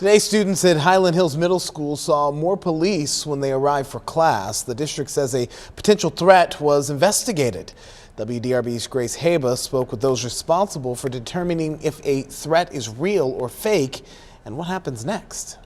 Today, students at Highland Hills Middle School saw more police when they arrived for class. The district says a potential threat was investigated. WDRB's Grace Haba spoke with those responsible for determining if a threat is real or fake and what happens next.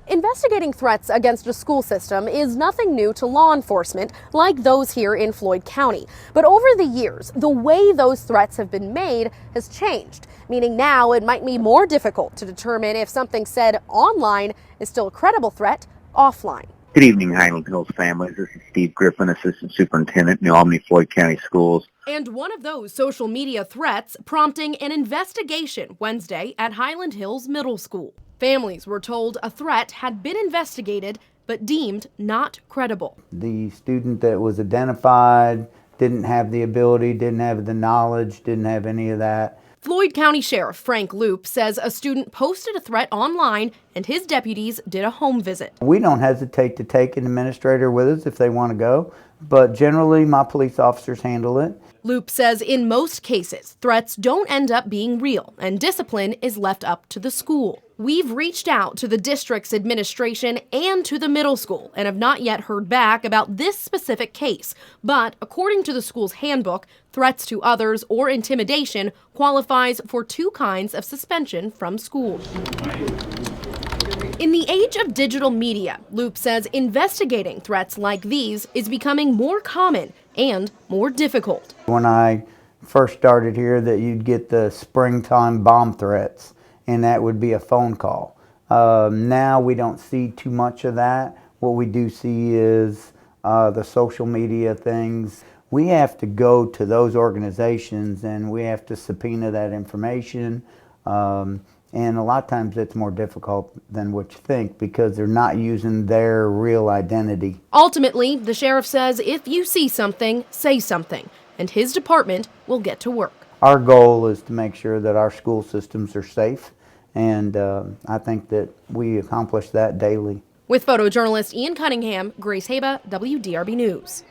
Investigating threats against a school system is nothing new to law enforcement like those here in Floyd County. But over the years, the way those threats have been made has changed, meaning now it might be more difficult to determine if something said online is still a credible threat offline. Good evening, Highland Hills families. This is Steve Griffin, Assistant Superintendent, New Albany, Floyd County Schools. And one of those social media threats prompting an investigation Wednesday at Highland Hills Middle School. Families were told a threat had been investigated but deemed not credible. The student that was identified didn't have the ability, didn't have the knowledge, didn't have any of that. Floyd County Sheriff Frank Loop says a student posted a threat online and his deputies did a home visit. We don't hesitate to take an administrator with us if they want to go, but generally my police officers handle it. Loop says in most cases, threats don't end up being real and discipline is left up to the school. We've reached out to the district's administration and to the middle school and have not yet heard back about this specific case. But according to the school's handbook, threats to others or intimidation qualifies for 2 kinds of suspension from school. In the age of digital media, Loop says investigating threats like these is becoming more common and more difficult. When I first started here, that you'd get the springtime bomb threats, and that would be a phone call. Now we don't see too much of that. What we do see is the social media things. We have to go to those organizations and we have to subpoena that information. And a lot of times it's more difficult than what you think because they're not using their real identity. Ultimately, the sheriff says if you see something, say something, and his department will get to work. Our goal is to make sure that our school systems are safe, and I think that we accomplish that daily. With photojournalist Ian Cunningham, Grace Haba, WDRB News.